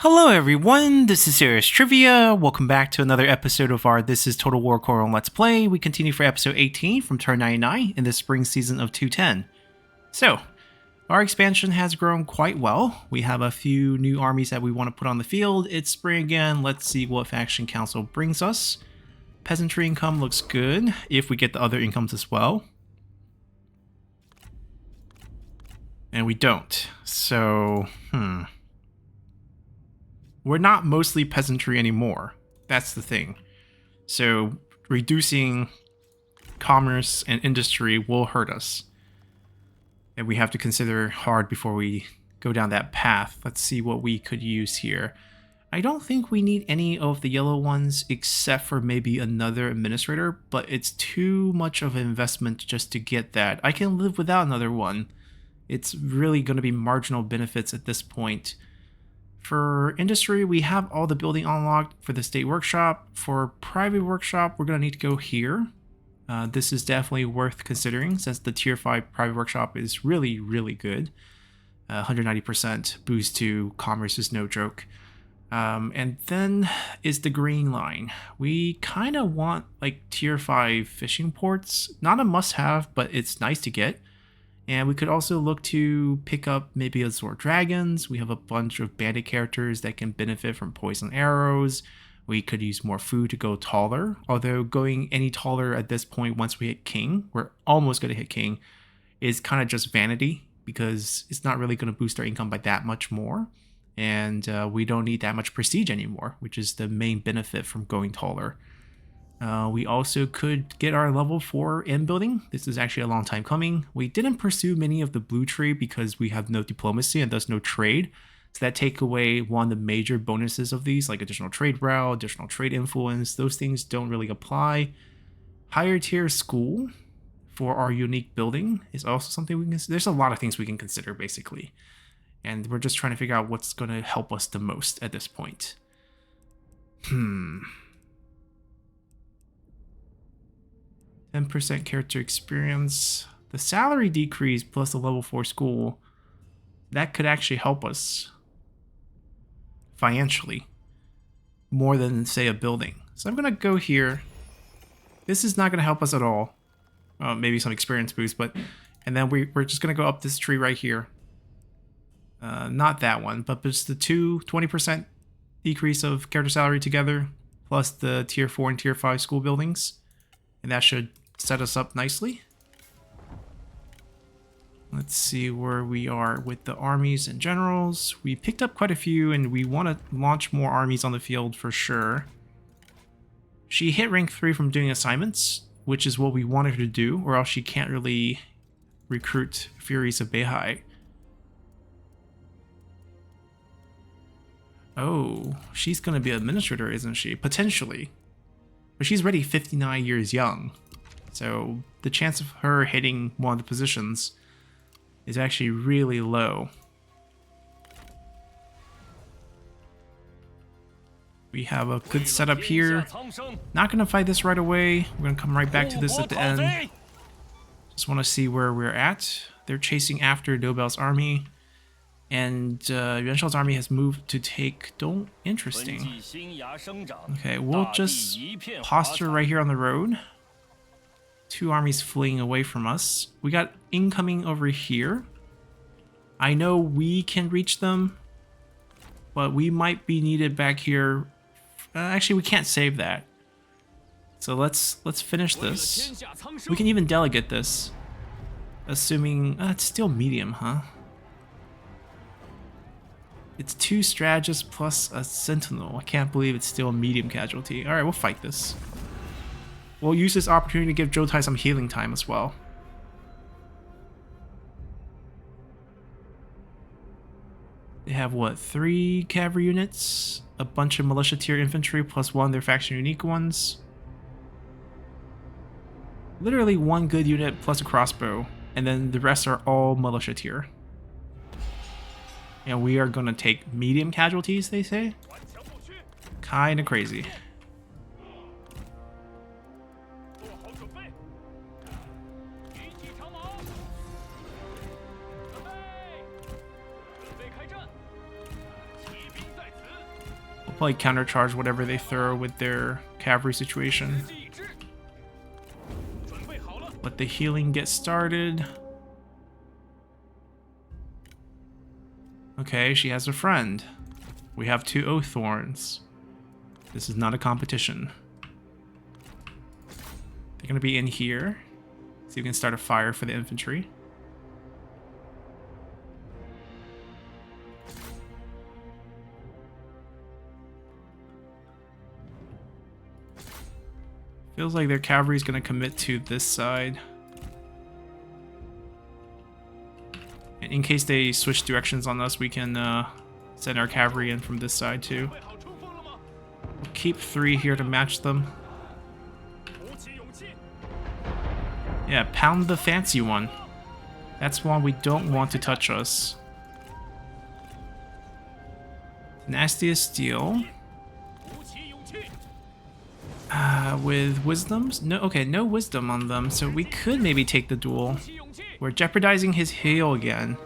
Hello everyone, this is Serious Trivia. Welcome back to another episode of our This is Total War Coral Let's Play. We continue for episode 18 from turn 99 in the spring season of 210. So, our expansion has grown quite well. We have a few new armies that we want to put on the field. It's spring again. Let's see what Faction Council brings us. Peasantry income looks good, if we get the other incomes as well. And we don't. So, we're not mostly peasantry anymore. That's the thing. So reducing commerce and industry will hurt us. And we have to consider hard before we go down that path. Let's see what we could use here. I don't think we need any of the yellow ones except for maybe another administrator, but it's too much of an investment just to get that. I can live without another one. It's really going to be marginal benefits at this point. For industry, we have all the building unlocked for the state workshop. For private workshop, we're going to need to go here. This is definitely worth considering since the tier 5 private workshop is really, really good. 190% boost to commerce is no joke. And then is the green line. We kind of want like tier 5 fishing ports. Not a must-have, but it's nice to get. And we could also look to pick up maybe Azure Dragons. We have a bunch of bandit characters that can benefit from poison arrows. We could use more food to go taller. Although going any taller at this point, once we hit King, we're almost going to hit King, is kind of just vanity because it's not really going to boost our income by that much more. And we don't need that much prestige anymore, which is the main benefit from going taller. We also could get our level 4 end building. This is actually a long time coming. We didn't pursue many of the blue tree because we have no diplomacy and thus no trade. So that take away one of the major bonuses of these, like additional trade route, additional trade influence. Those things don't really apply. Higher tier school for our unique building is also something we can consider. There's a lot of things we can consider basically. And we're just trying to figure out what's going to help us the most at this point. 10% character experience. The salary decrease plus the level 4 school, that could actually help us financially more than, say, a building. So I'm going to go here. This is not going to help us at all. Maybe some experience boost, but... And then we're just going to go up this tree right here. Not that one, but just the 20% decrease of character salary together, plus the tier 4 and tier 5 school buildings. And that should set us up nicely. Let's see where we are with the armies and generals. We picked up quite a few and we want to launch more armies on the field for sure. She hit rank 3 from doing assignments, which is what we wanted her to do, or else she can't really recruit Furies of Beihai. Oh, she's going to be an administrator, isn't she? Potentially. But she's already 59 years young. So the chance of her hitting one of the positions is actually really low. We have a good setup here. Not going to fight this right away. We're going to come right back to this at the end. Just want to see where we're at. They're chasing after Dobel's army. And Yuan army has moved to take Dong. Interesting. Okay, we'll just posture right here on the road. 2 armies fleeing away from us. We got incoming over here. I know we can reach them, but we might be needed back here. Actually, we can't save that. So let's finish this. We can even delegate this, assuming it's still medium, huh? It's 2 strategists plus a sentinel. I can't believe it's still a medium casualty. Alright, we'll fight this. We'll use this opportunity to give Zhou some healing time as well. They have, what, 3 cavalry units? A bunch of militia tier infantry plus 1 of their faction unique ones. Literally 1 good unit plus a crossbow. And then the rest are all militia tier. And we are going to take medium casualties, they say? Kinda crazy. Probably countercharge whatever they throw with their cavalry situation. Let the healing get started. Okay, she has a friend. We have 2 Oaththorns. This is not a competition. They're gonna be in here. So you can start a fire for the infantry. Feels like their cavalry is gonna commit to this side. And in case they switch directions on us, we can send our cavalry in from this side too. We'll keep 3 here to match them. Yeah, pound the fancy one. That's one we don't want to touch us. Nastiest steel. With wisdoms? No, okay, no wisdom on them, so we could maybe take the duel. We're jeopardizing his heal again.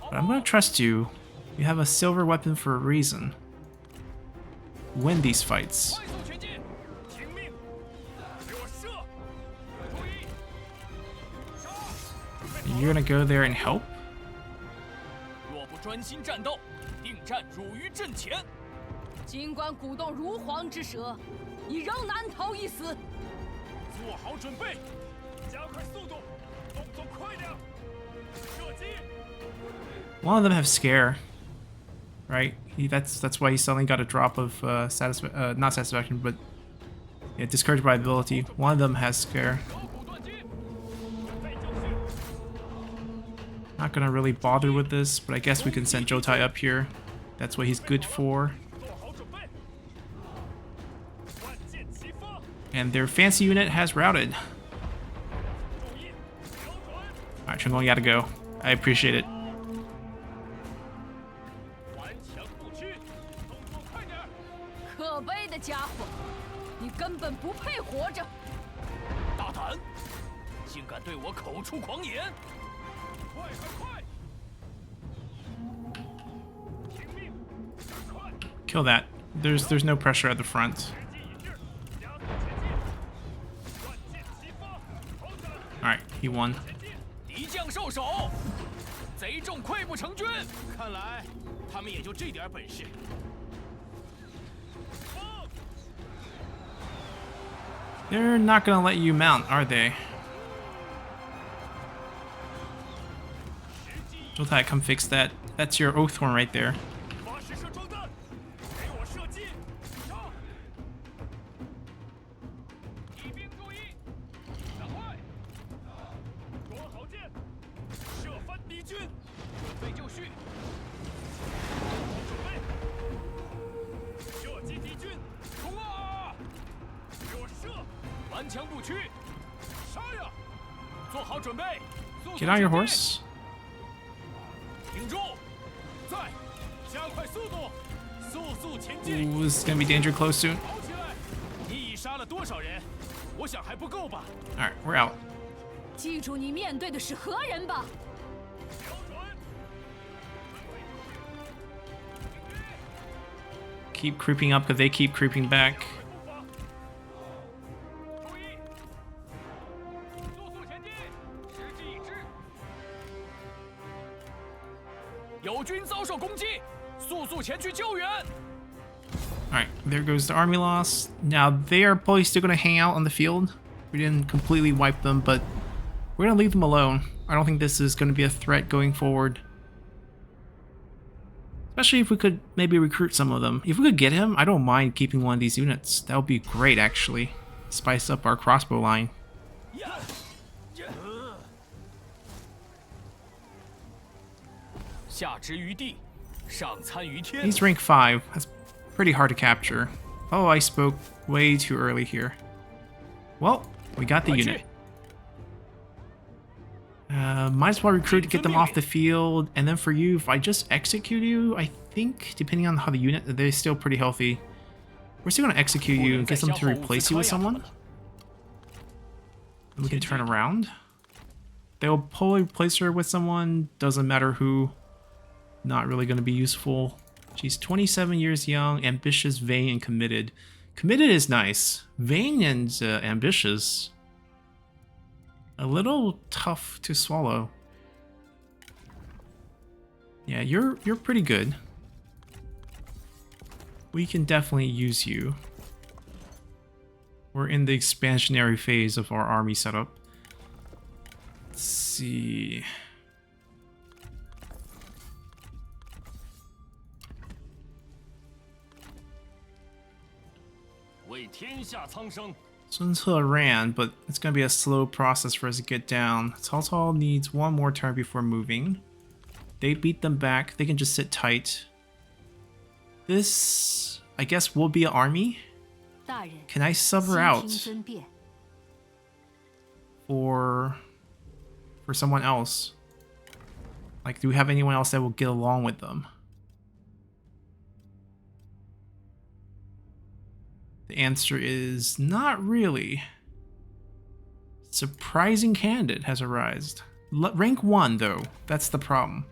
But I'm gonna trust you. You have a silver weapon for a reason. Win these fights. You're gonna go there and help? One of them have scare, right? That's why he suddenly got a drop of not satisfaction, but yeah, discouraged by ability. One of them has scare. Not gonna really bother with this, but I guess we can send Jotai up here. That's what he's good for. And their fancy unit has routed. Alright, Chengong, you gotta go. I appreciate it. Kill that. There's no pressure at the front. Alright, he won. They're not gonna let you mount, are they? Jotai, come fix that. That's your Oaththorn right there. Get on your horse. Ooh, this is gonna be danger close soon. Alright, we're out. Keep creeping up because they keep creeping back. Alright, there goes the army loss. Now, they are probably still going to hang out on the field. We didn't completely wipe them, but we're going to leave them alone. I don't think this is going to be a threat going forward. Especially if we could maybe recruit some of them. If we could get him, I don't mind keeping one of these units. That would be great, actually. Spice up our crossbow line. He's rank 5. That's pretty hard to capture. Oh, I spoke way too early here. Well, we got the unit. Might as well recruit to get them off the field. And then for you, if I just execute you, I think, depending on how the unit, they're still pretty healthy. We're still going to execute you and get them to replace you with someone. And we can turn around. They'll probably replace her with someone. Doesn't matter who. Not really going to be useful. She's 27 years young, ambitious, vain, and committed. Committed is nice. Vain and ambitious, a little tough to swallow. Yeah, you're pretty good. We can definitely use you. We're in the expansionary phase of our army setup. Let's see. Sun Ce ran, but it's going to be a slow process for us to get down. Cao Cao needs one more turn before moving. They beat them back. They can just sit tight. This, I guess, will be an army. Can I sub her out for someone else? Like, do we have anyone else that will get along with them? The answer is not really. Surprising candidate has arisen. Rank 1, though. That's the problem.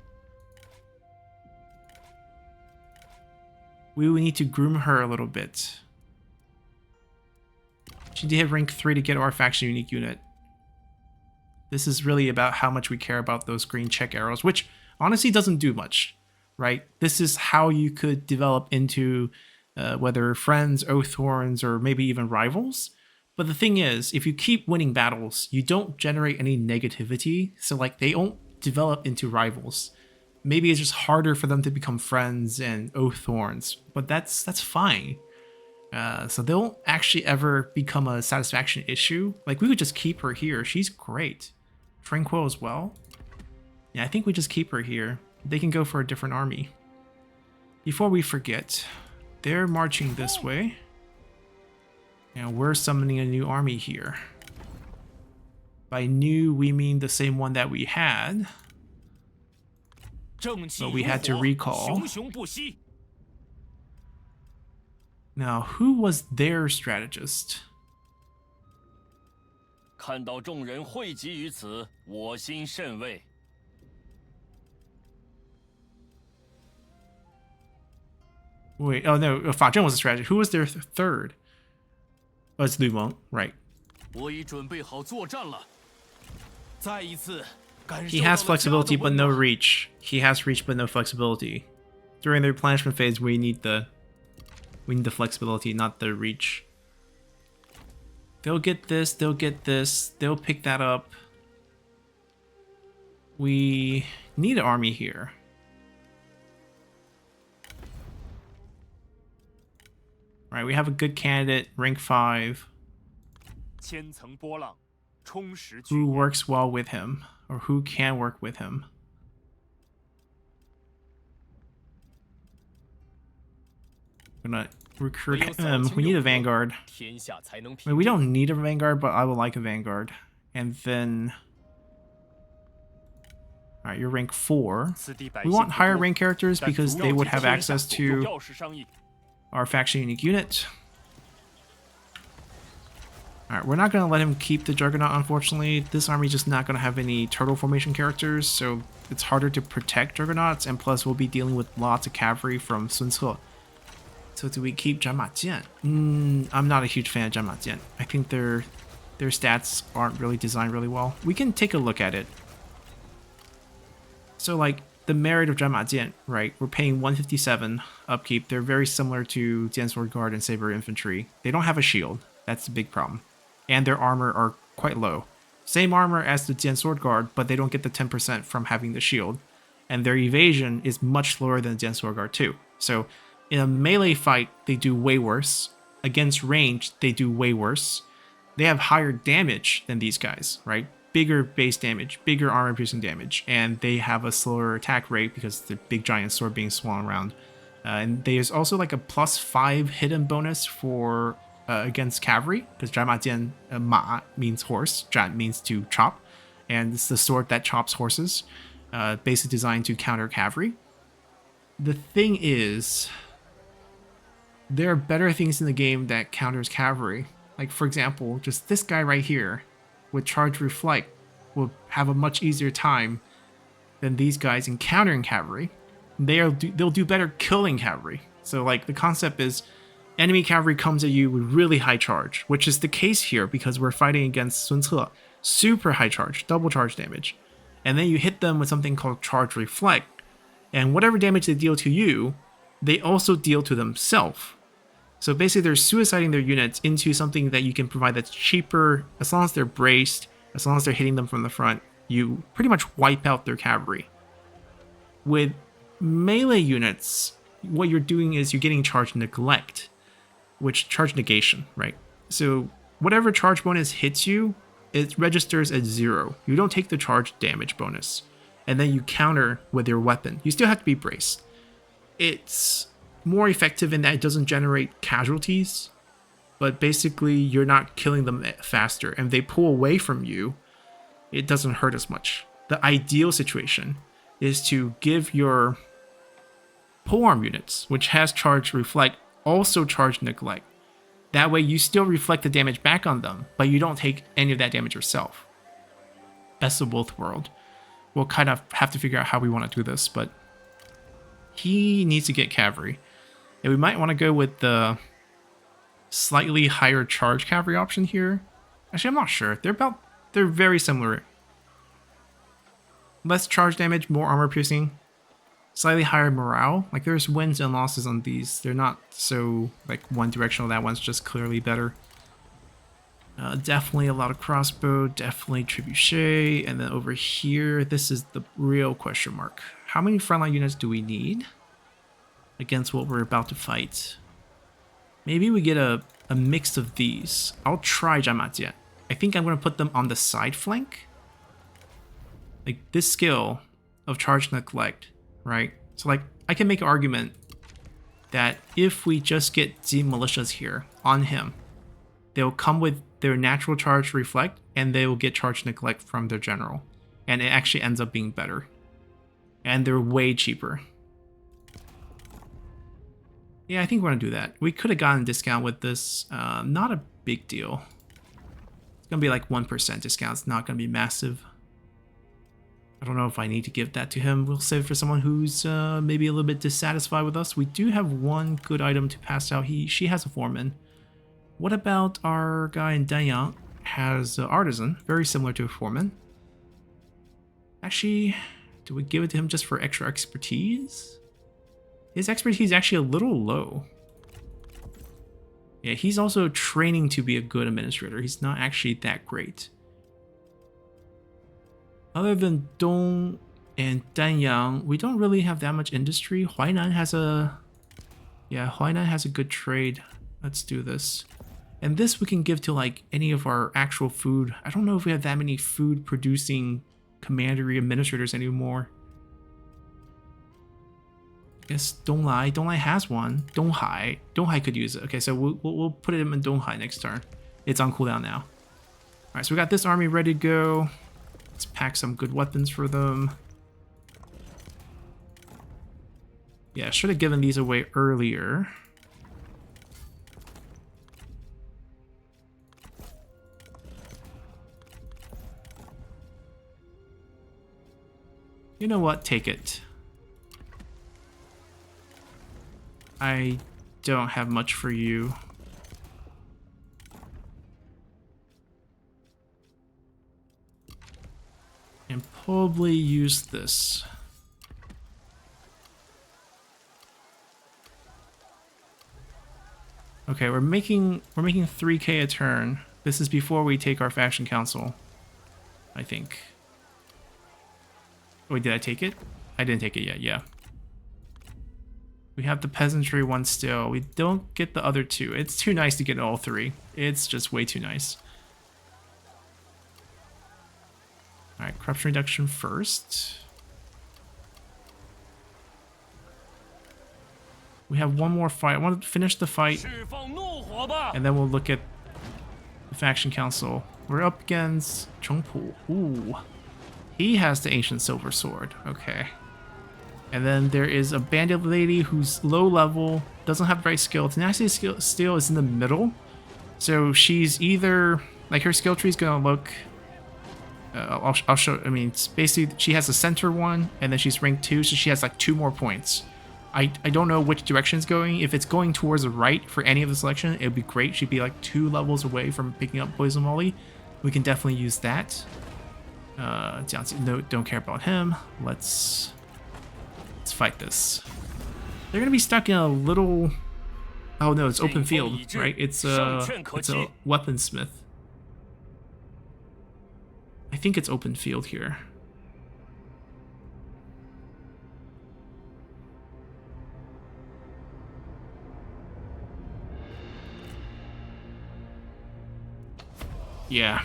We will need to groom her a little bit. She did hit rank 3 to get our faction unique unit. This is really about how much we care about those green check arrows, which honestly doesn't do much, right? This is how you could develop into whether friends, oathhorns, or maybe even rivals. But the thing is, if you keep winning battles, you don't generate any negativity, so like they don't develop into rivals. Maybe it's just harder for them to become friends and oathhorns, but that's fine. So they won't actually ever become a satisfaction issue. Like, we could just keep her here. She's great. Tranquil as well. Yeah, I think we just keep her here. They can go for a different army. Before we forget, they're marching this way. And we're summoning a new army here. By new, we mean the same one that we had. But we had to recall. Now, who was their strategist? 看到众人汇集于此，我心甚慰。 Wait, oh no, Fa Zheng was a strategist. Who was their third? Oh, it's Lu Meng, right. 我已准备好作战了。再一次感受到了 He has flexibility but no reach. He has reach but no flexibility. During the replenishment phase, we need the flexibility, not the reach. They'll get this, they'll get this, they'll pick that up. We need an army here. Right, we have a good candidate, rank 5. Who works well with him, or who can work with him. I'm gonna recruit him. We need a vanguard. I mean, we don't need a vanguard, but I would like a vanguard. And then... Alright, you're rank 4. We want higher rank characters because they would have access to our faction unique unit. Alright, we're not going to let him keep the Juggernaut, unfortunately. This army is just not going to have any turtle formation characters, so it's harder to protect Juggernauts, and plus we'll be dealing with lots of cavalry from Sun Ce. So do we keep Zhan Ma Jian? I'm not a huge fan of Zhan Ma Jian. I think their stats aren't really designed really well. We can take a look at it. So like, the merit of Zhan Ma Jian, right? We're paying 157 upkeep. They're very similar to Jian Sword Guard and Saber Infantry. They don't have a shield. That's the big problem. And their armor are quite low. Same armor as the Jian Sword Guard, but they don't get the 10% from having the shield. And their evasion is much lower than Jian Sword Guard too. So in a melee fight, they do way worse. Against range, they do way worse. They have higher damage than these guys, right? Bigger base damage, bigger armor piercing damage, and they have a slower attack rate because the big giant sword being swung around. And there's also like a +5 hidden bonus for against cavalry, because Zhan Ma Jian, Ma means horse, Zhan means to chop, and it's the sword that chops horses, basically designed to counter cavalry. The thing is, there are better things in the game that counters cavalry. Like, for example, just this guy right here with Charge Reflect will have a much easier time than these guys in countering cavalry. they'll do better killing cavalry. So like the concept is enemy cavalry comes at you with really high charge, which is the case here because we're fighting against Sun Ce, super high charge, double charge damage. And then you hit them with something called charge reflect, and whatever damage they deal to you, they also deal to themselves. So basically they're suiciding their units into something that you can provide that's cheaper. As long as they're braced, as long as they're hitting them from the front, you pretty much wipe out their cavalry. With melee units, what you're doing is you're getting charge neglect, which charge negation, right? So whatever charge bonus hits you, it registers at 0. You don't take the charge damage bonus. And then you counter with your weapon. You still have to be braced. It's more effective in that it doesn't generate casualties, but basically you're not killing them faster. And if they pull away from you, it doesn't hurt as much. The ideal situation is to give your polearm units, which has charge reflect, also charge neglect. That way you still reflect the damage back on them, but you don't take any of that damage yourself. Best of both worlds. We'll kind of have to figure out how we want to do this, but he needs to get cavalry. And we might want to go with the slightly higher charge cavalry option here. Actually, I'm not sure. They're very similar. Less charge damage, more armor piercing. Slightly higher morale. Like there's wins and losses on these. They're not so like one directional. That one's just clearly better. Definitely a lot of crossbow. Definitely trebuchet. And then over here, this is the real question mark. How many frontline units do we need against what we're about to fight? Maybe we get a mix of these. I'll try Jamajian. I think I'm going to put them on the side flank. Like this skill of charge neglect. Right? So like I can make an argument that if we just get Z militias here on him, they'll come with their natural charge reflect and they will get charge neglect from their general. And it actually ends up being better. And they're way cheaper. Yeah, I think we're gonna do that. We could have gotten a discount with this. Not a big deal. It's gonna be like 1% discount. It's not gonna be massive. I don't know if I need to give that to him. We'll save it for someone who's maybe a little bit dissatisfied with us. We do have one good item to pass out. She has a foreman. What about our guy in Danyang? Has an artisan, very similar to a foreman. Actually, do we give it to him just for extra expertise? His expertise is actually a little low. Yeah, he's also training to be a good administrator. He's not actually that great. Other than Dong and Danyang, we don't really have that much industry. Huainan has a good trade. Let's do this. And this we can give to like any of our actual food. I don't know if we have that many food producing commandery administrators anymore. I guess Donglai has one. Donghai could use it. Okay, so we'll put him in Donghai next turn. It's on cooldown now. All right, so we got this army ready to go. Let's pack some good weapons for them. Yeah, should have given these away earlier. You know what? Take it. I don't have much for you. And probably use this. Okay, we're making 3k a turn. This is before we take our faction council, I think. Wait, did I take it? I didn't take it yet, yeah. We have the peasantry one still. We don't get the other two. It's too nice to get all three. It's just way too nice. Alright, corruption reduction first. We have one more fight. I want to finish the fight. And then we'll look at the faction council. We're up against Chengpu. Ooh. He has the ancient silver sword. Okay. And then there is a bandit lady who's low level, doesn't have very skill. Tenacity skill is in the middle. So she's either, like her skill tree is going to look I'll show. I mean, it's basically she has a center one, and then she's rank 2, so she has like 2 more points. I don't know which direction it's going. If it's going towards the right for any of the selection, it would be great. She'd be like 2 levels away from picking up Poison Molly. We can definitely use that. No, don't care about him. Let's fight this. They're gonna be stuck in a little. Oh no, it's open field, right? It's a weaponsmith. I think it's open field here. Yeah.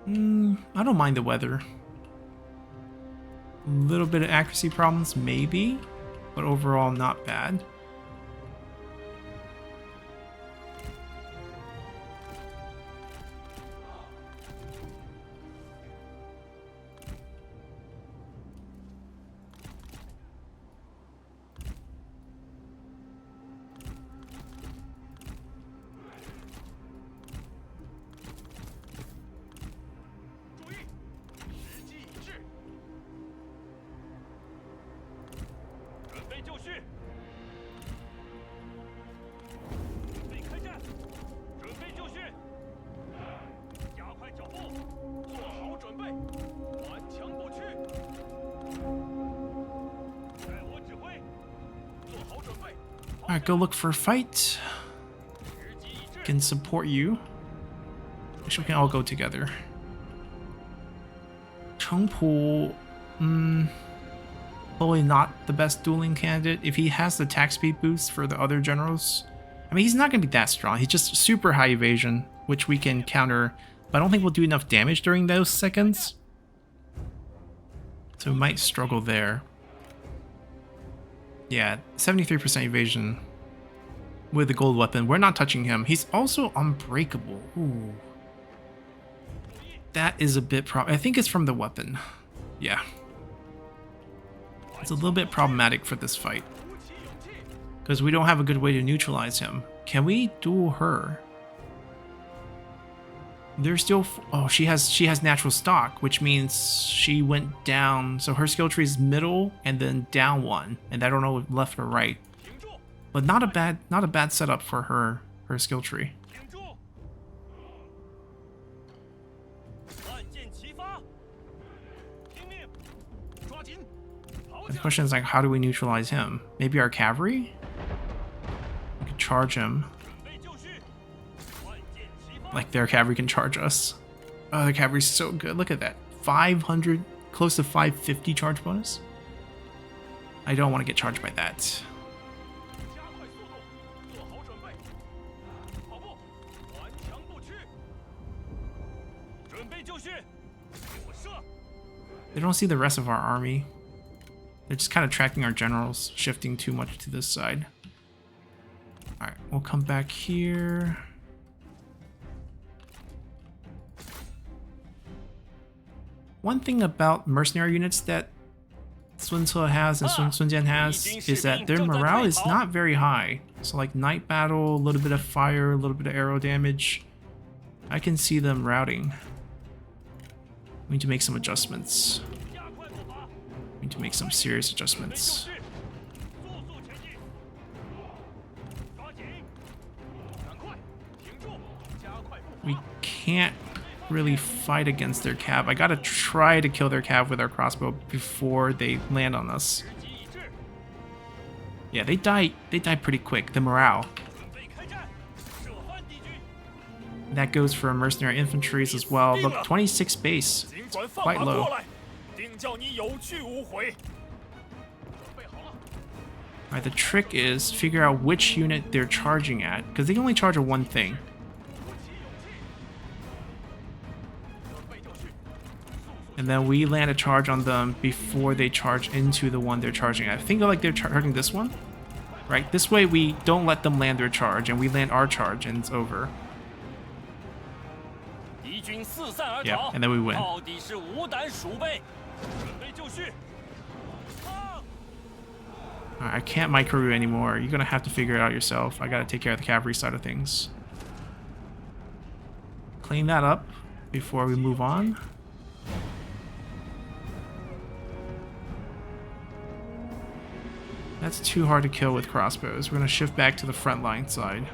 I don't mind the weather. A little bit of accuracy problems, maybe, but overall not bad. Alright, go look for a fight. Can support you. Wish we can all go together. Chengpu, probably not the best dueling candidate. If he has the attack speed boost for the other generals, I mean, he's not going to be that strong. He's just super high evasion, which we can counter, but I don't think we'll do enough damage during those seconds. So we might struggle there. Yeah, 73% evasion with the gold weapon. We're not touching him. He's also unbreakable. Ooh. That is a bit I think it's from the weapon. Yeah. It's a little bit problematic for this fight, because we don't have a good way to neutralize him. Can we duel her? There's still... Oh, she has natural stock, which means she went down. So her skill tree is middle and then down 1, and I don't know left or right. But not a bad setup for her skill tree. The question is, like, how do we neutralize him? Maybe our cavalry? We could charge him. Like, their cavalry can charge us. Oh, the cavalry's so good. Look at that. 500, close to 550 charge bonus. I don't want to get charged by that. They don't see the rest of our army. They're just kind of tracking our generals, shifting too much to this side. Alright, we'll come back here. One thing about mercenary units that Sun Ce has and Sun Jian has is that their morale is not very high. So like night battle, a little bit of fire, a little bit of arrow damage. I can see them routing. We need to make some adjustments. We need to make some serious adjustments. We can't really fight against their cav. I gotta try to kill their cav with our crossbow before they land on us. Yeah, they die pretty quick. The morale. That goes for mercenary infantries as well. Look, 26 base. It's quite low. Alright, the trick is figure out which unit they're charging at, because they can only charge at one thing. And then we land a charge on them before they charge into the one they're charging at. I think like they're charging this one. Right? This way we don't let them land their charge, and we land our charge, and it's over. Yeah, and then we win. Alright, I can't micro you anymore. You're gonna have to figure it out yourself. I gotta take care of the cavalry side of things. Clean that up before we move on. That's too hard to kill with crossbows. We're gonna shift back to the front line side.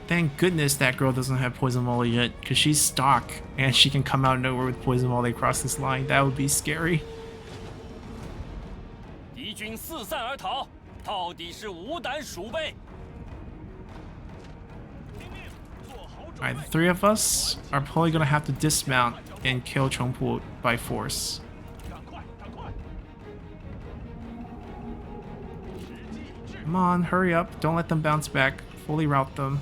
Thank goodness that girl doesn't have poison volley yet, because she's stock and she can come out of nowhere with poison volley across this line. That would be scary. 敌军四散而逃，到底是无胆鼠辈。 Alright, the three of us are probably gonna have to dismount and kill Chongpu by force. Come on, hurry up. Don't let them bounce back. Fully route them.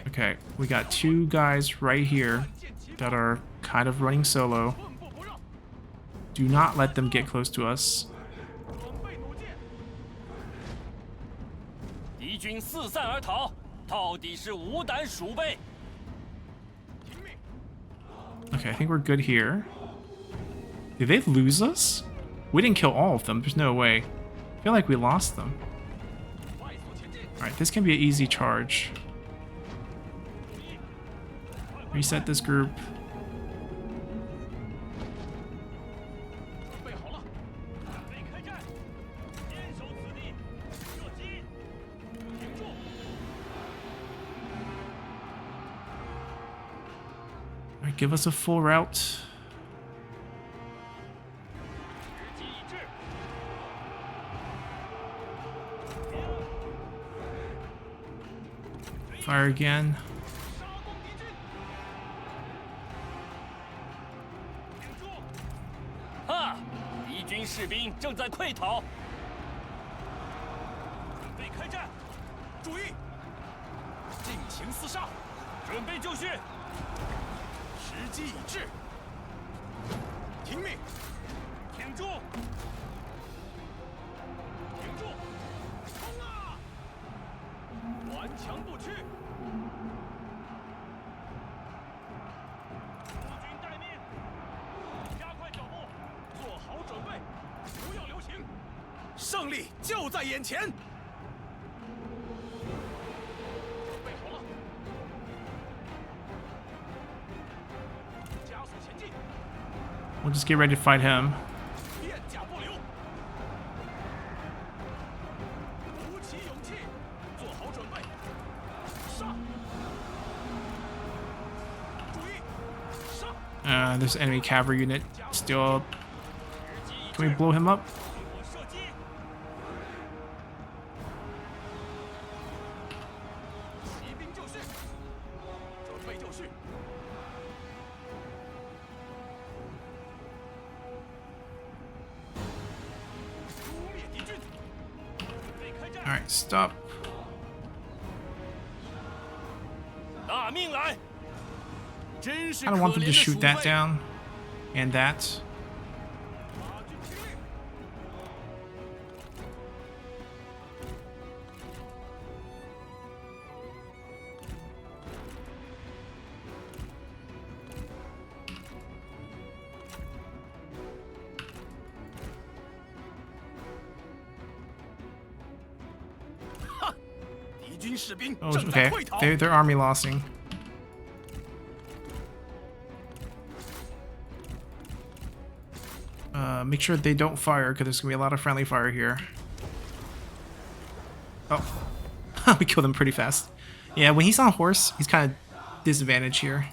Okay, we got two guys right here that are kind of running solo. Do not let them get close to us. 敌军四散而逃，到底是无胆鼠辈。 Okay, I think we're good here. Did they lose us? We didn't kill all of them. There's no way. I feel like we lost them. Alright, this can be an easy charge. Reset this group. Alright, give us a full route. Fire again. Ha！敌军士兵正在溃逃。准备开战，注意，进行厮杀，准备就绪，时机已至，听命，挺住，挺住，冲啊！顽强不屈。 胜利就在眼前！准备好了，加速前进。 We'll just get ready to fight him. 片甲不留，鼓起勇气，做好准备，杀！注意，杀！ There's an enemy cavalry unit still. Can we blow him up? Alright, stop. 打命来！真是 I 可 don't want 怜 them 的 to 鼠 shoot that 辈。 down. And that. Oh, okay. They're army lossing. Make sure they don't fire, because there's gonna be a lot of friendly fire here. Oh, we killed him pretty fast. Yeah, when he's on a horse, he's kind of disadvantaged here.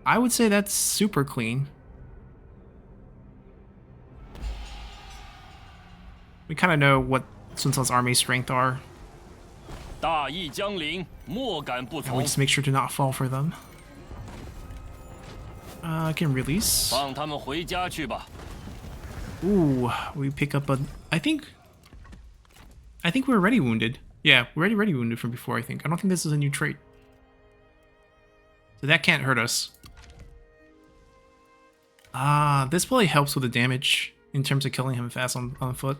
I would say that's super clean. We kind of know what Sun Tzu's army strength are. 大义将临，莫敢不 And 从 we。just make sure to not fall for them. I can release. 放他们回家去吧。 Ooh, we pick up a... I think we're already wounded. Yeah, we're already wounded from before, I think. I don't think this is a new trait. So that can't hurt us. Ah, this probably helps with the damage in terms of killing him fast on foot.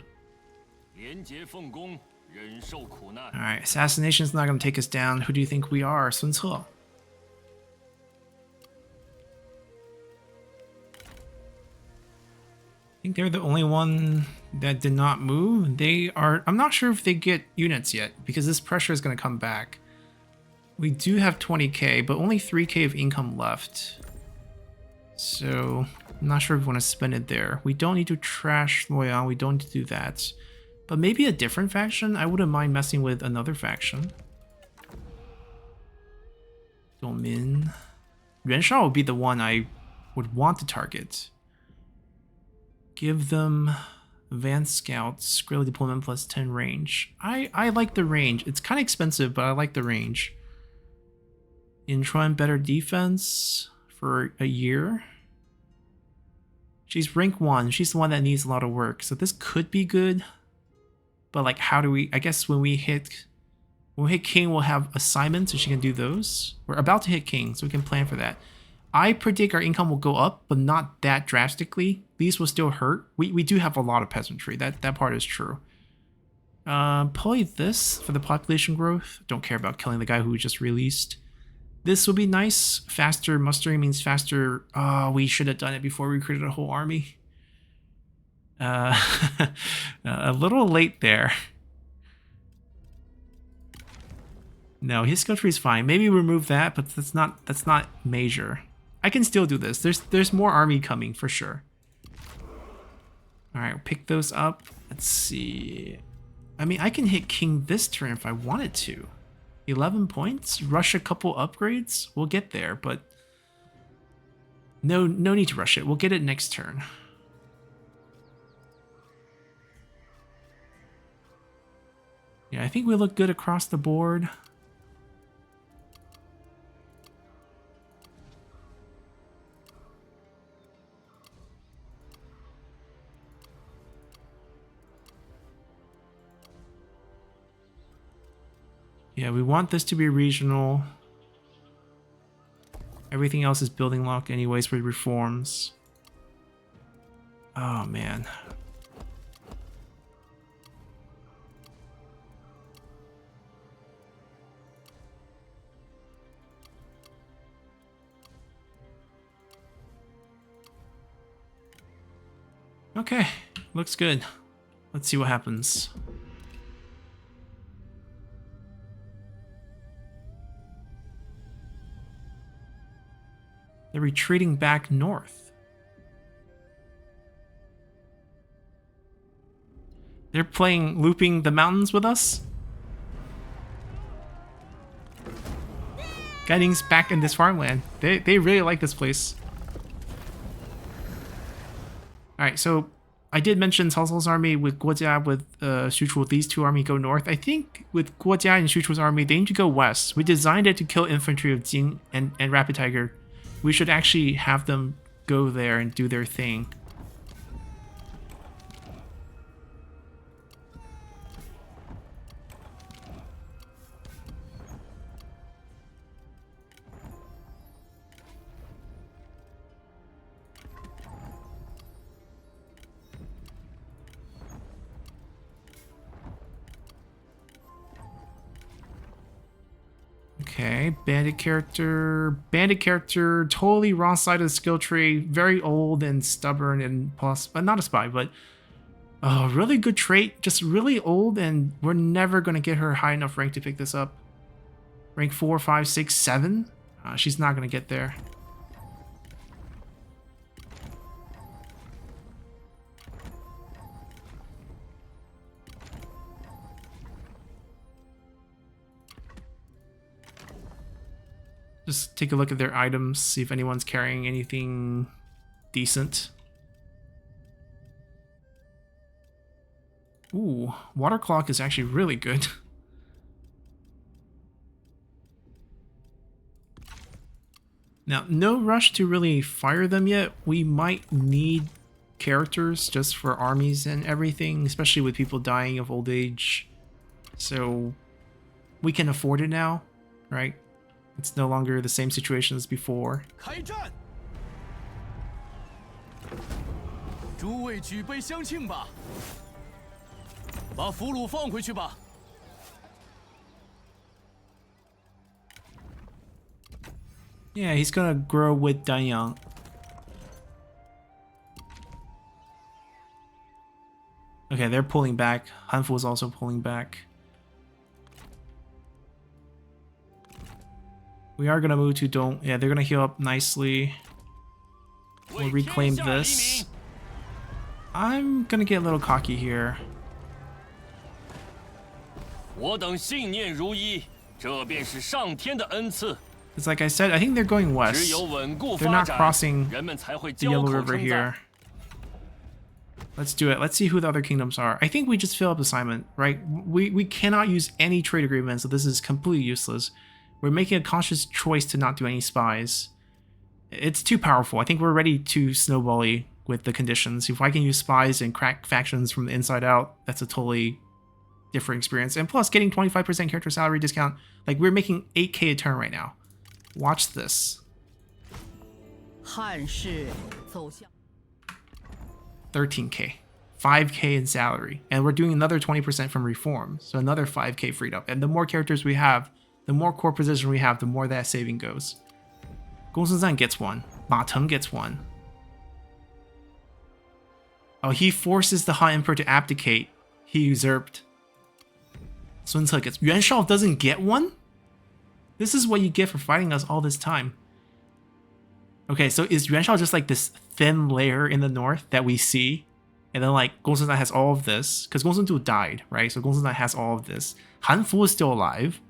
廉洁奉公，忍受苦难。 Alright, assassination's not gonna take us down. Who do you think we are, Sun Ce? I think they're the only one that did not move. They are... I'm not sure if they get units yet, because this pressure is gonna come back. We do have 20k, but only 3k of income left. So, I'm not sure if we want to spend it there. We don't need to trash Poyang, we don't need to do that. But maybe a different faction? I wouldn't mind messing with another faction. Domin. Yuansha would be the one I would want to target. Give them advanced scouts, guerrilla deployment plus 10 range. I like the range. It's kind of expensive, but I like the range. Intron better defense for a year. She's rank 1. She's the one that needs a lot of work. So this could be good. But like, how do we... I guess when we hit King, we'll have assignments, so she can do those. We're about to hit King, so we can plan for that. I predict our income will go up, but not that drastically. These will still hurt. We do have a lot of peasantry. That part is true. Probably this for the population growth. Don't care about killing the guy who we just released. This will be nice. Faster mustering means faster... we should have done it before we recruited a whole army. A little late there. No, his skill tree is fine. Maybe remove that, but that's not major. I can still do this. There's more army coming for sure. All right, we'll pick those up. Let's see. I mean, I can hit King this turn if I wanted to. 11 points. Rush a couple upgrades. We'll get there, but no need to rush it. We'll get it next turn. Yeah, I think we look good across the board. Yeah, we want this to be regional. Everything else is building lock anyways with reforms. Oh, man. Okay, looks good. Let's see what happens. They're retreating back north. They're looping the mountains with us. Guiding's back in this farmland. They really like this place. Alright, so I did mention Cao Cao's army with Guojia, with Xu Chu. These two army go north. I think with Guojia and Xu Chu's army, they need to go west. We designed it to kill infantry of Jing and Rapid Tiger. We should actually have them go there and do their thing. Okay, bandit character, totally wrong side of the skill tree, very old and stubborn and plus, not a spy, but really good trait, just really old, and we're never going to get her high enough rank to pick this up. Rank 4, 5, 6, 7? She's not going to get there. Just take a look at their items, see if anyone's carrying anything decent. Ooh, water clock is actually really good. Now, no rush to really fire them yet. We might need characters just for armies and everything, especially with people dying of old age. So we can afford it now, right? It's no longer the same situation as before. 开战！诸位举杯相庆吧！把俘虏放回去吧。Yeah, he's gonna grow with Danyang. Okay, they're pulling back. Hanfu is also pulling back. We are gonna move to Dong. Yeah, they're gonna heal up nicely. We'll reclaim this. I'm gonna get a little cocky here. 我等信念如一，这便是上天的恩赐。 It's like I said, I think they're going west. 只有稳固 They're 发 not 展， crossing 人们才会 the 交 Yellow 口 River 称赞。 here. Let's do it. Let's see who the other kingdoms are. I think we just fill up assignment, right? We cannot use any trade agreement, so this is completely useless. We're making a conscious choice to not do any spies. It's too powerful. I think we're ready to snowbally with the conditions. If I can use spies and crack factions from the inside out, that's a totally different experience. And plus, getting 25% character salary discount, like we're making 8k a turn right now. Watch this. 汉室走向 13k. 5k in salary. And we're doing another 20% from reform. So another 5k freed up. And the more characters we have, the more core position we have, the more that saving goes. Gongsun gets one. Ma Teng gets one. Oh, he forces the Han Emperor to abdicate. He usurped. Sun Ce gets... Yuan Shao doesn't get one? This is what you get for fighting us all this time. Okay, so is Yuan Shao just like this thin layer in the north that we see? And then like Gongsun has all of this. Because Gongsun Du died, right? So Gongsun has all of this. Han Fu is still alive.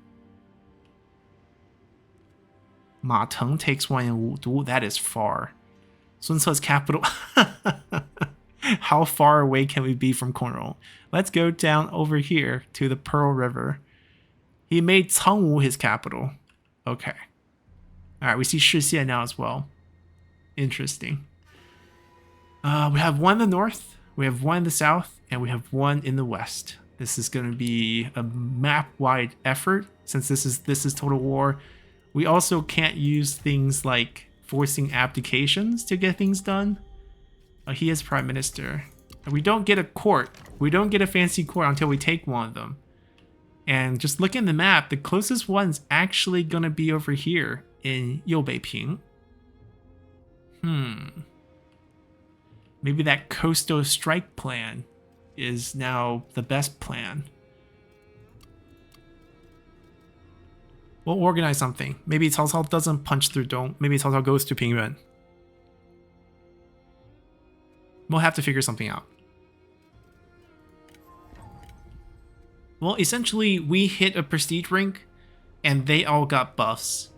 Ma Teng takes one in Wudu. That is far. Sun Ce's capital. How far away can we be from Kunrong? Let's go down over here to the Pearl River. He made Cangwu his capital. Okay. Alright, we see Shixie now as well. Interesting. We have one in the north, we have one in the south, and we have one in the west. This is going to be a map-wide effort since this is total war. We also can't use things like forcing abdications to get things done. He is prime minister. We don't get a court. We don't get a fancy court until we take one of them. And just look at the map, the closest one's actually going to be over here in Youbeiping. Maybe that coastal strike plan is now the best plan. We'll organize something. Maybe Cao Cao doesn't punch through Dong. Maybe Cao Cao goes to Pingyuan. We'll have to figure something out. Well, essentially, we hit a prestige rank, and they all got buffs.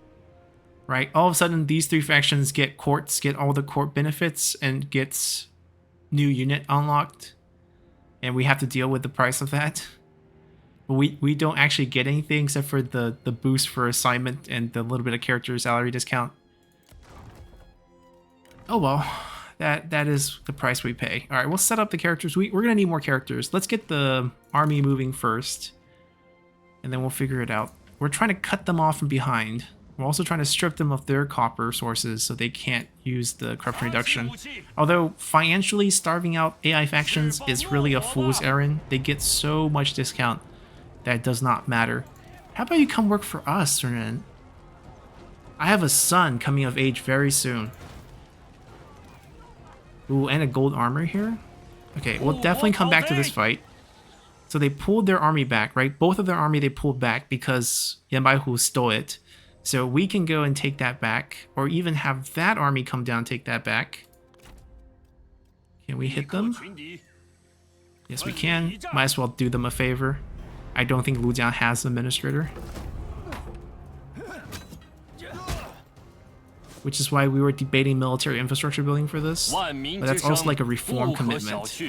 Right? All of a sudden, these three factions get courts, get all the court benefits, and gets new unit unlocked. And we have to deal with the price of that. But we don't actually get anything except for the boost for assignment and the little bit of character salary discount. Oh well. That is the price we pay. Alright, we'll set up the characters. We're going to need more characters. Let's get the army moving first. And then we'll figure it out. We're trying to cut them off from behind. We're also trying to strip them of their copper sources so they can't use the corruption reduction. Although financially starving out AI factions is really a fool's errand. They get so much discount that it does not matter. How about you come work for us, Renan? I have a son coming of age very soon. Ooh, and a gold armor here? Okay, we'll definitely come back to this fight. So they pulled their army back, right? Both of their army they pulled back because Yan Baihu stole it. So we can go and take that back, or even have that army come down and take that back. Can we hit them? Yes, we can. Might as well do them a favor. I don't think Lujiang has an administrator. Which is why we were debating military infrastructure building for this. But that's also like a reform commitment.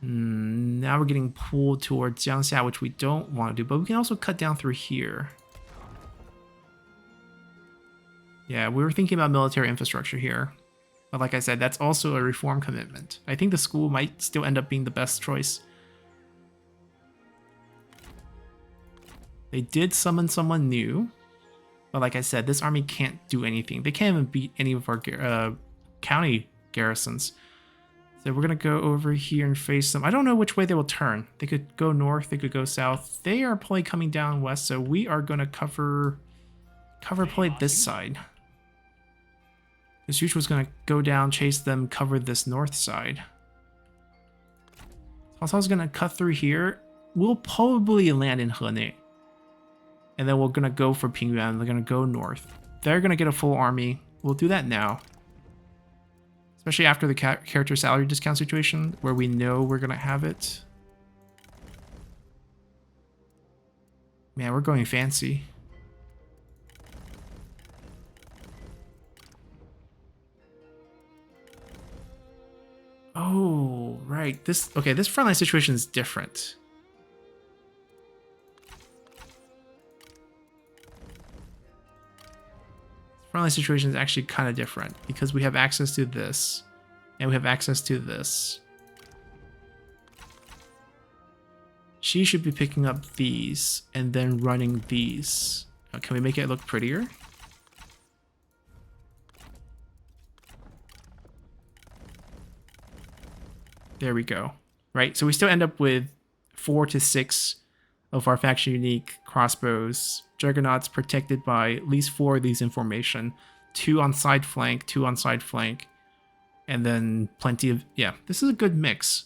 Now we're getting pulled towards Jiangxia, which we don't want to do, but we can also cut down through here. Yeah, we were thinking about military infrastructure here. But like I said, that's also a reform commitment. I think the school might still end up being the best choice. They did summon someone new. But like I said, this army can't do anything. They can't even beat any of our county garrisons. So we're gonna go over here and face them. I don't know which way they will turn. They could go north, they could go south. They are probably coming down west, so we are gonna cover probably this side. Because Yuch was gonna go down, chase them, cover this north side. Also, I was gonna cut through here. We'll probably land in Henei. And then we're gonna go for Pingyuan. They're gonna go north. They're gonna get a full army. We'll do that now. Especially after the character salary discount situation, where we know we're gonna have it. Man, we're going fancy. Oh, right. This frontline situation is different. Frontline situation is actually kind of different because we have access to this and we have access to this. She should be picking up these and then running these. Can we make it look prettier? There we go. Right, so we still end up with 4 to 6 of our faction unique crossbows. Juggernauts protected by at least 4 of these in formation. 2 on side flank, 2 on side flank. And then plenty of... yeah, this is a good mix.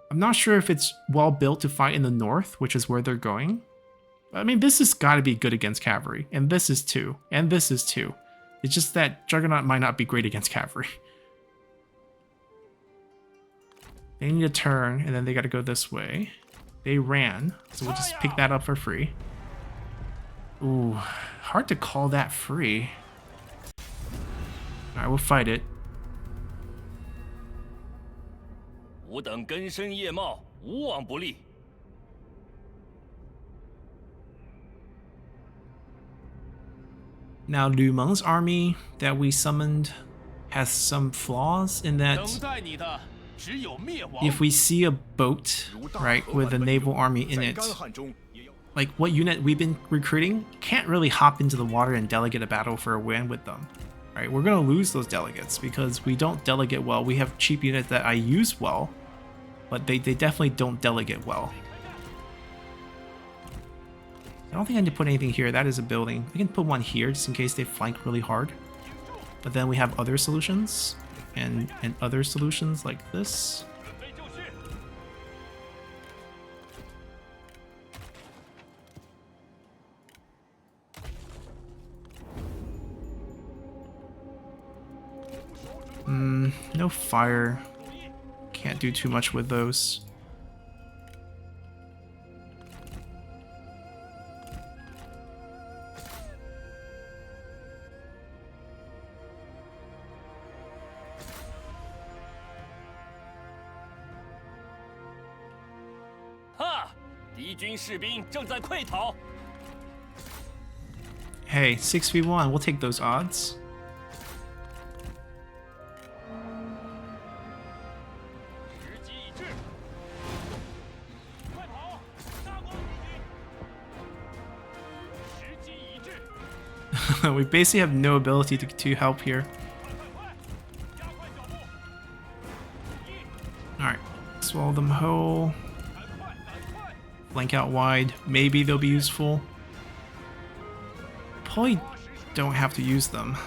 I'm not sure if it's well built to fight in the north, which is where they're going. I mean, this has got to be good against cavalry. And this is too. And this is too. It's just that Juggernaut might not be great against cavalry. They need a turn, and then they got to go this way. They ran, so we'll just pick that up for free. Ooh, hard to call that free. Alright, we'll fight it. 吾等根深叶茂，无往不利。 Now, Lu Meng's army that we summoned has some flaws in that if we see a boat, right, with a naval army in it, like what unit we've been recruiting can't really hop into the water and delegate a battle for a win with them. Right, we're gonna lose those delegates because we don't delegate well. We have cheap units that I use well, but they definitely don't delegate well. I don't think I need to put anything here. That is a building. I can put one here just in case they flank really hard. But then we have other solutions and other solutions like this. No fire. Can't do too much with those. Hey, 6v1, we'll take those odds. We basically have no ability to help here. Alright, swallow them whole. Flank out wide. Maybe they'll be useful. Probably don't have to use them.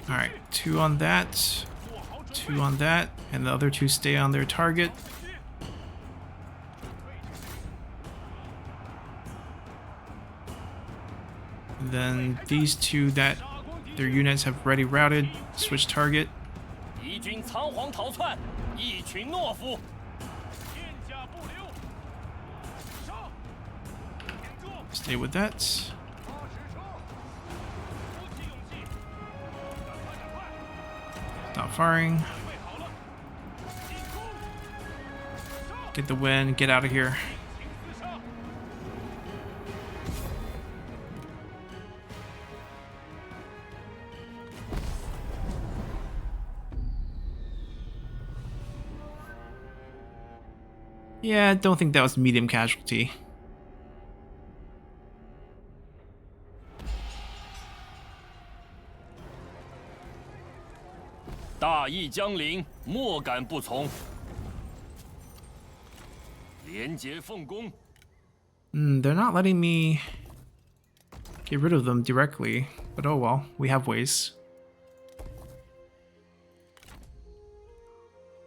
Alright, 2 on that, 2 on that, and the other 2 stay on their target. And then these 2 that Their units have ready routed. Switch target. 敌军仓皇逃窜，一群懦夫。片甲不留。上！挺住！ Stay with that. 发矢车！鼓起勇气！赶快，赶快！ Stop firing. 准备好了，进攻！上！ Get the win. Get out of here. 请厮杀！ Yeah, I don't think that was medium casualty. 大义将临，莫敢不从。廉洁奉公。 They're not letting me get rid of them directly, but oh well, we have ways.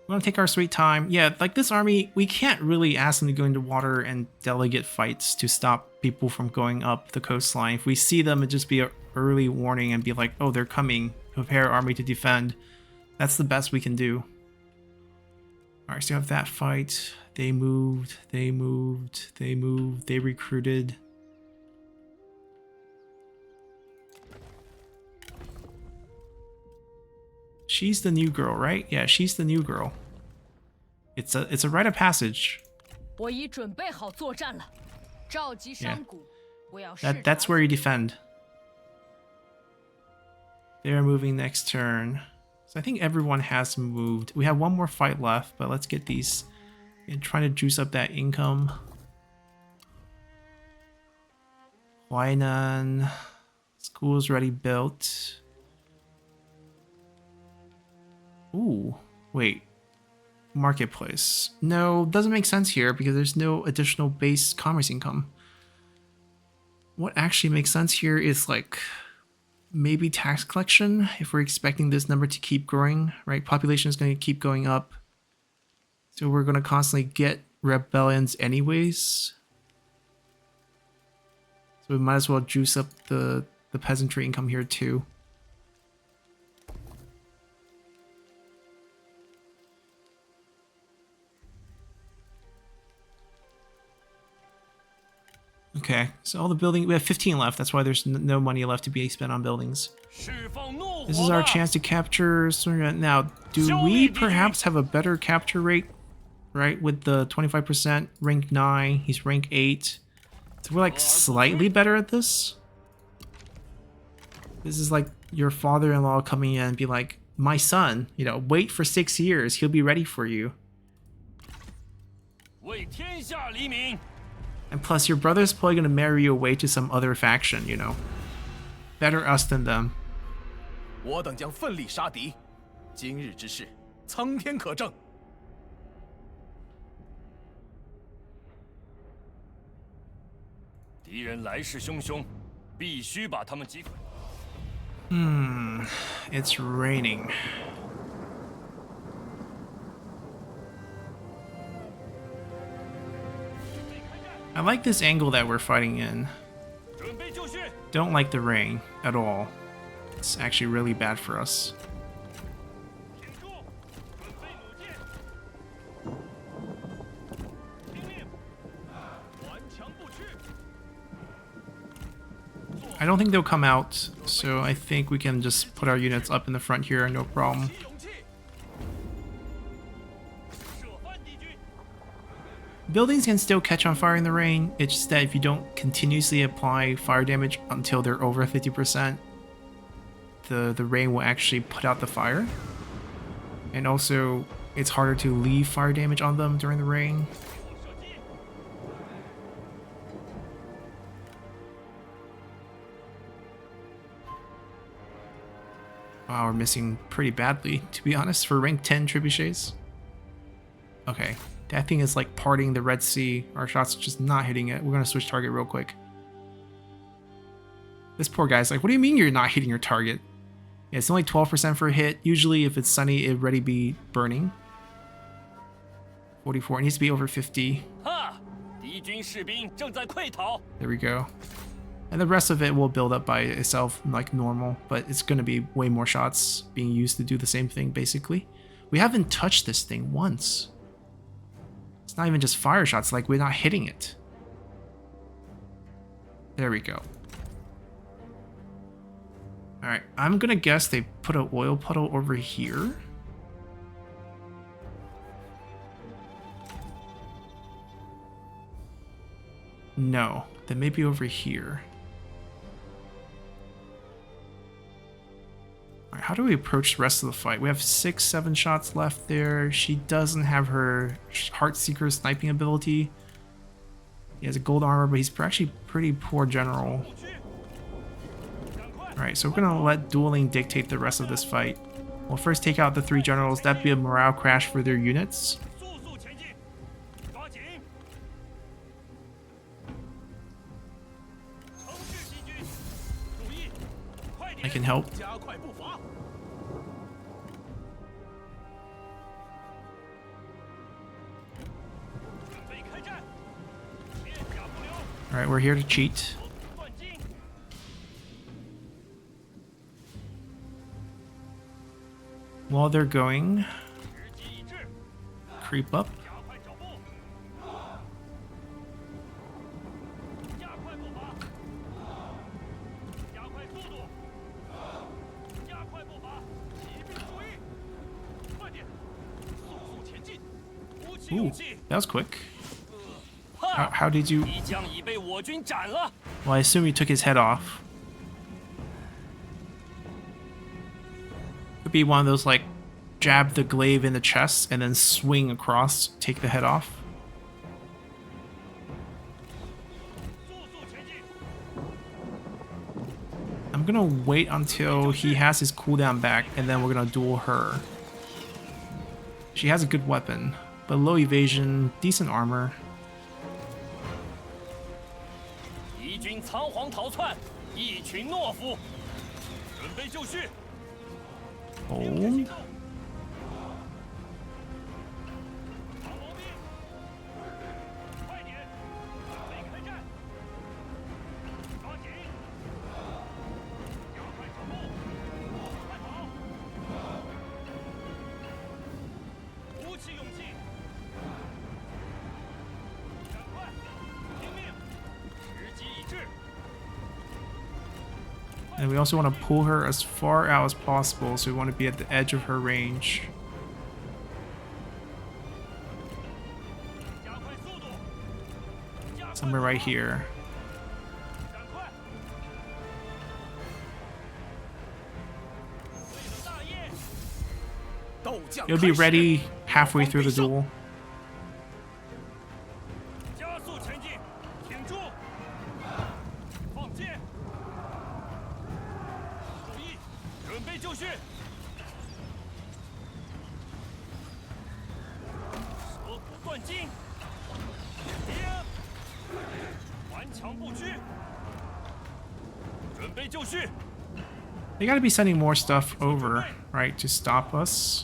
We're gonna take our sweet time. Yeah, like this army, we can't really ask them to go into water and delegate fights to stop people from going up the coastline. If we see them, it'd just be an early warning and be like, oh, they're coming. Prepare army to defend. That's the best we can do. Alright, so you have that fight. They moved, they moved, they moved, they recruited. She's the new girl, right? Yeah, she's the new girl. It's a rite of passage. 我已准备好作战了，召集山谷，我要视察。 That's where you defend. They're moving next turn. So I think everyone has moved. We have one more fight left, but let's get these and trying to juice up that income. Huainan. School's already built. Ooh, wait. Marketplace. No, doesn't make sense here because there's no additional base commerce income. What actually makes sense here is like maybe tax collection if we're expecting this number to keep growing, right? Population is going to keep going up. So we're going to constantly get rebellions anyways. So we might as well juice up the peasantry income here too. Okay, so all the building, we have 15 left. That's why there's no money left to be spent on buildings. This is our chance to capture. Now, do we perhaps have a better capture rate, right? With the 25%, rank 9, he's rank 8. So we're like slightly better at this. This is like your father-in-law coming in and be like, my son, you know, wait for 6 years. He'll be ready for you. And plus, your brother's probably going to marry you away to some other faction, you know. Better us than them. 我等将奋力杀敌，今日之事，苍天可证。敌人来势汹汹，必须把他们击溃。It's raining. I like this angle that we're fighting in. Don't like the rain at all. It's actually really bad for us. I don't think they'll come out, so I think we can just put our units up in the front here, no problem. Buildings can still catch on fire in the rain, it's just that if you don't continuously apply fire damage until they're over 50%, the rain will actually put out the fire. And also, it's harder to leave fire damage on them during the rain. Wow, we're missing pretty badly, to be honest, for rank 10 trebuchets. Okay, that thing is like parting the Red Sea. Our shots are just not hitting it. We're gonna switch target real quick. This poor guy's like, what do you mean you're not hitting your target? Yeah, it's only 12% for a hit. Usually if it's sunny, it'd already be burning. 44, it needs to be over 50. There we go. And the rest of it will build up by itself like normal, but it's going to be way more shots being used to do the same thing, basically. We haven't touched this thing once. It's not even just fire shots, like we're not hitting it. There we go. Alright, I'm going to guess they put an oil puddle over here. No, then maybe over here. How do we approach the rest of the fight? We have 6, 7 shots left there. She doesn't have her Heartseeker sniping ability. He has a gold armor, but he's actually pretty poor general. Alright, so we're gonna let dueling dictate the rest of this fight. We'll first take out the 3 generals. That'd be a morale crash for their units. I can help. Alright, we're here to cheat. While they're going, creep up. Ooh, that was quick. How did you... Well, I assume you took his head off. Could be one of those, like, jab the glaive in the chest and then swing across, take the head off. I'm gonna wait until he has his cooldown back, and then we're gonna duel her. She has a good weapon, but low evasion, decent armor. Hold. And we also want to pull her as far out as possible, so we want to be at the edge of her range. Somewhere right here. You'll be ready halfway through the duel. They gotta be sending more stuff over, right, to stop us.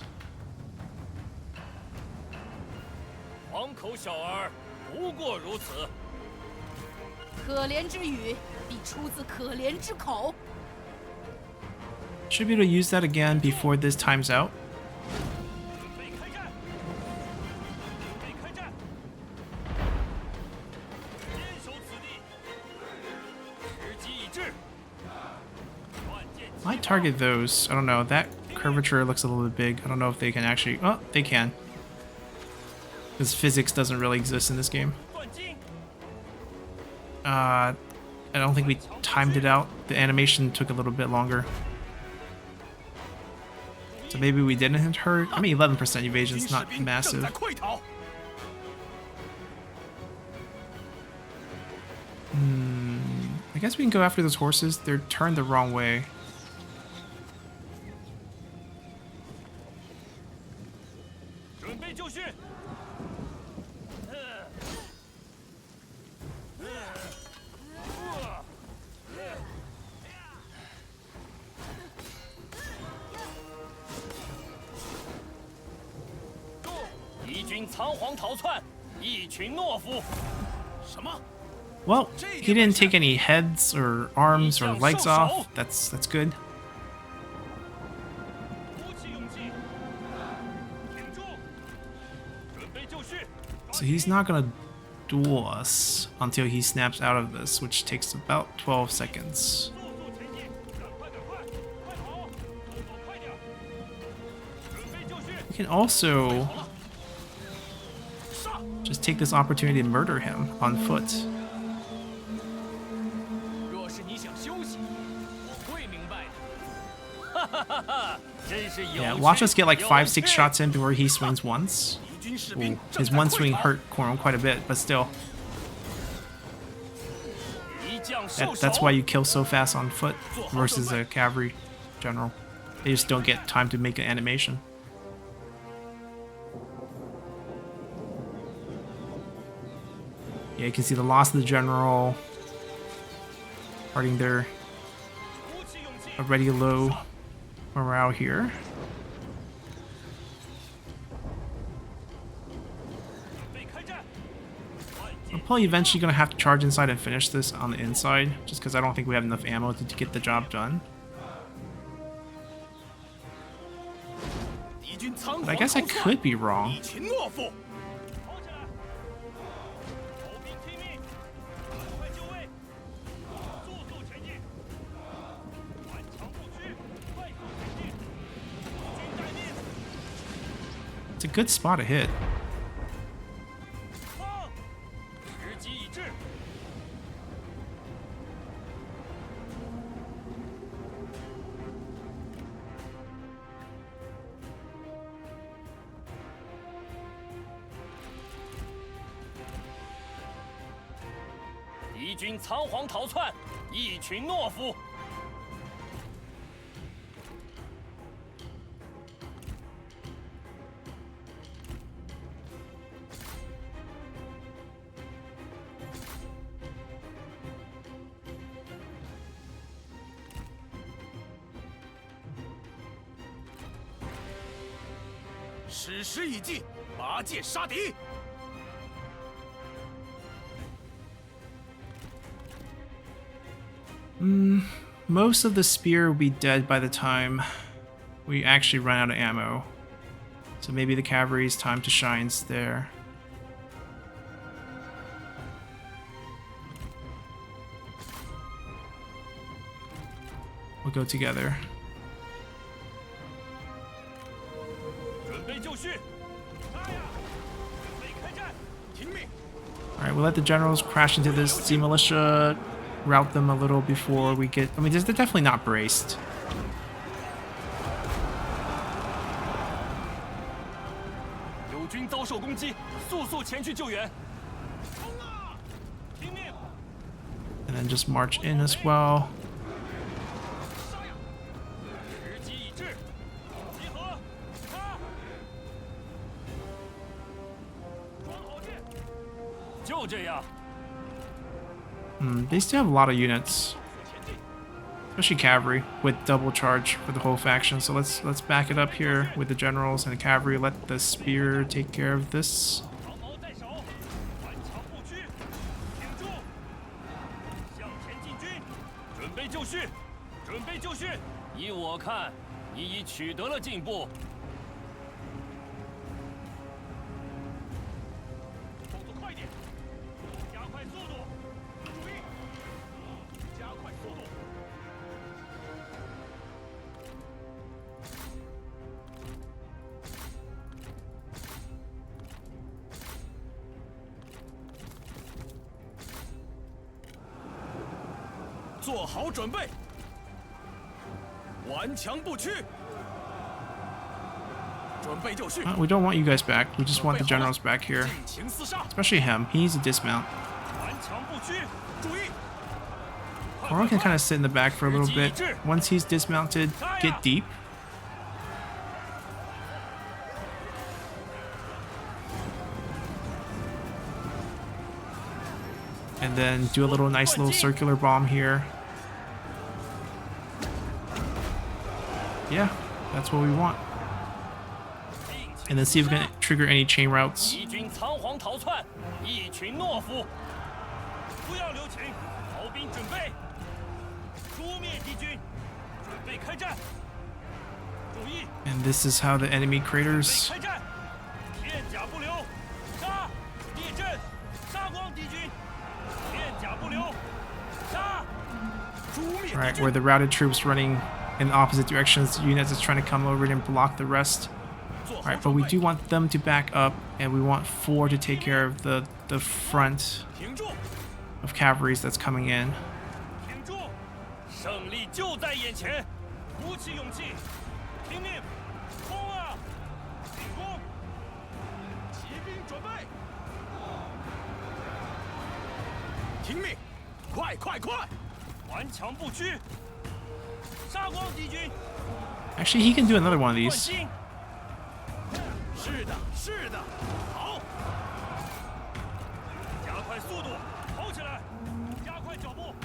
Should be able to use that again before this time's out. Might target those. I don't know. That curvature looks a little bit big. I don't know if they can actually... Oh, they can. Because physics doesn't really exist in this game. I don't think we timed it out. The animation took a little bit longer. So maybe we didn't hit her. I mean, 11% evasion is not massive. I guess we can go after those horses. They're turned the wrong way. Well, he didn't take any heads or arms or legs off. That's good. 鼓起勇气，挺住，准备就绪。 So he's not gonna duel us until he snaps out of this, which takes about 12 seconds. 速速前进，赶快，快跑，动作快点，准备就绪。 We can also 好了，上！ just take this opportunity to murder him on foot. 若是你想休息，我会明白的。哈哈哈哈，真是有 Yeah, 趣 watch us get like 5, 6有趣 shots in before he swings once. 敌军士 Ooh, 兵正 his 在 one 溃 swing 逃 hurt Corn quite a bit, but still. 一将受 That's 首 why you kill so fast on foot versus a cavalry general. They just don't get time to make an animation. Yeah, you can see the loss of the general. Starting their 鼓起勇气， already low morale here. 准备开战。万 I'm probably eventually going to have to charge inside and finish this on the inside, just because I don't think we have enough ammo to get the job done. 敌军仓 But 皇 I guess I 逃窜 could be wrong. 一群懦夫！跑起来！头兵听命，赶快就位，速速前进，顽强不屈，快速前进，军待命， It's a good spot to hit. 放！时机已至。敌军仓皇逃窜，一群懦夫！矢石已尽，拔剑杀敌！ Most of the spear will be dead by the time we actually run out of ammo. So maybe the cavalry's time to shine's there. We'll go together. 准备就绪，杀呀！准备开战，听命！ Alright, we'll let the generals crash into this sea militia, rout them a little before we get... I mean, they're definitely not braced. 友军遭受攻击，速速前去救援！冲啊！听命！ And then just march in as well. 杀呀！时机已至，集合！杀！装好箭！就这样， They still have a lot of units, 前进！ especially cavalry, with double charge for the whole faction. So let's back it up here with the generals and the cavalry. Let the spear take care of this. 长矛在手，顽强不屈，挺住！向前进军，准备就绪，准备就绪！依我看，你已取得了进步。动作快点，加快速度！注意，加快速度！做好准备，顽强不屈，准备就绪， We don't want you guys back. We just want the generals back here. 尽情厮杀， Especially him. He needs to dismount. 顽强不屈，注意！ Rong can kind of sit in the back for a little bit. Once he's dismounted, get deep. And then do a little nice little circular bomb here. Yeah, that's what we want. And then see if we can trigger any chain routes. 敌军仓皇逃窜，一群懦夫！不要留情，炮兵准备，诛灭敌军，准备开战。注意， And this is how the enemy 准备 craters. 开战，片甲不留，杀！列阵，杀光敌军，片甲不留，杀！诛灭敌 Right, 军 where the routed troops running in opposite directions, the units is trying to come over and block the rest. 做好 Alright, but 准 we 备 do want them to back up, and we want 4 to take care of the front 挺住， of cavalries that's coming in. 挺住，胜利就在眼前，鼓起勇气，拼命，冲啊！进攻！骑兵准备，听命，快快快，顽强不屈，杀光敌军， Actually, he can do another one of 换 these. 心。是的，是的，好，加快速度，跑起来，加快脚步，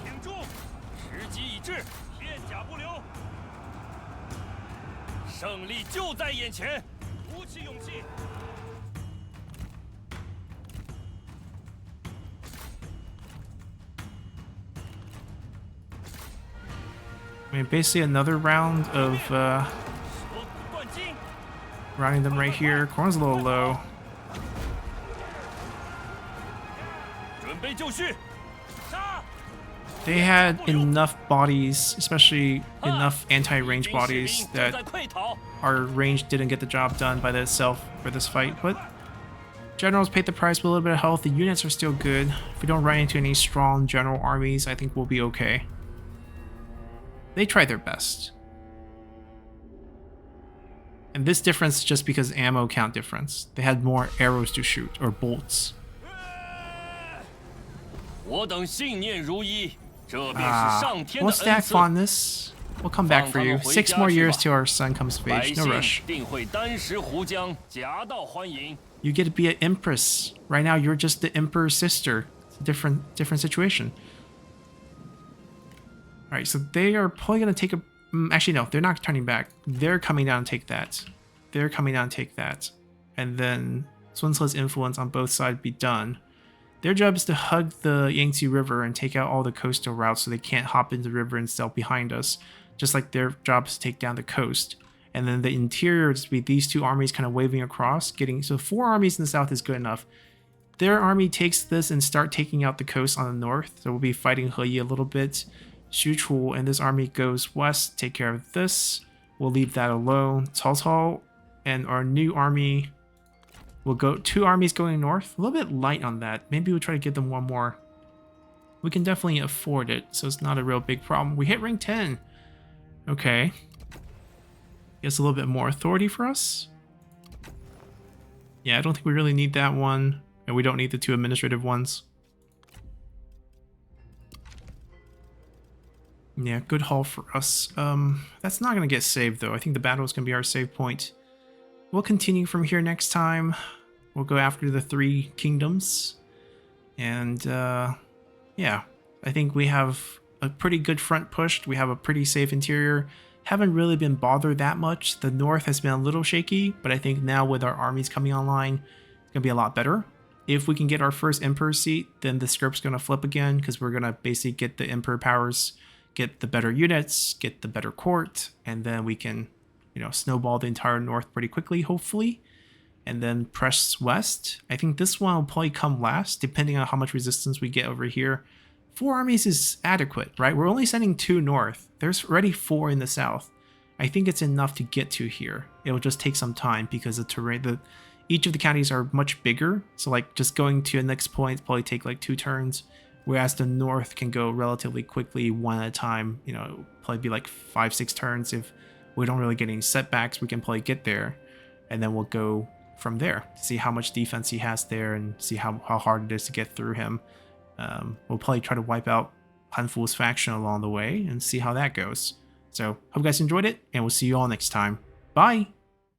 挺住，时机已至，片甲不留，胜利就在眼前，鼓起勇气。 I mean, basically another round of 锁骨断筋， rounding them right here. Corn's a little low. 准备就绪，杀！ They had enough bodies, especially enough anti-range 敌军士 bodies 兵正在 that 溃逃， our range didn't get the job done by itself for this fight, but generals paid the price with a little bit of health. The units are still good. If we don't run into any strong general armies, I think we'll be okay. They tried their best. And this difference is just because ammo count difference. They had more arrows to shoot, or bolts. 我等信念如一，这便是上天的 We'll 恩 stack 赐。 fondness. We'll come back for you. 6 more years till our son comes of 百 age. No 姓 rush. 定会单食胡浆，夹道欢迎。 You get to be an empress. Right now, you're just the emperor's sister. It's a different situation. All right, so they are probably gonna take a. Actually, no, they're not turning back. They're coming down and take that. They're coming down and take that, and then Sun Tzu's influence on both sides be done. Their job is to hug the Yangtze River and take out all the coastal routes, so they can't hop into the river and stealth behind us. Just like their job is to take down the coast. And then the interior is to be these 2 armies kind of waving across, so 4 armies in the south is good enough. Their army takes this and start taking out the coast on the north, so we'll be fighting Heyi a little bit. Xu Chu and this army goes west, take care of this. We'll leave that alone. Cao Cao and our new army will go 2 armies going north. A little bit light on that. Maybe we'll try to give them 1 more. We can definitely afford it, so it's not a real big problem. We hit rank 10. Okay. Guess a little bit more authority for us. Yeah, I don't think we really need that one, and we don't need the 2 administrative ones. Yeah, good haul for us. That's not going to get saved, though. I think the battle is going to be our save point. We'll continue from here next time. We'll go after the 3 kingdoms. And, yeah, I think we have a pretty good front pushed. We have a pretty safe interior. Haven't really been bothered that much. The north has been a little shaky, but I think now with our armies coming online, it's going to be a lot better. If we can get our first emperor seat, then the script's going to flip again, because we're going to basically get the emperor powers, get the better units, get the better court, and then we can, you know, snowball the entire north pretty quickly, hopefully, and then press west. I think this one will probably come last, depending on how much resistance we get over here. 4 armies is adequate, right? We're only sending 2 north. There's already 4 in the south. I think it's enough to get to here. It'll just take some time because the terrain, each of the counties are much bigger. So like just going to the next point probably take like 2 turns. Whereas the north can go relatively quickly, 1 at a time. You know, it'll probably be like 5-6 turns. If we don't really get any setbacks, we can probably get there. And then we'll go from there. See how much defense he has there and see how hard it is to get through him. We'll probably try to wipe out Han Fu's faction along the way and see how that goes. So, hope you guys enjoyed it, and we'll see you all next time. Bye!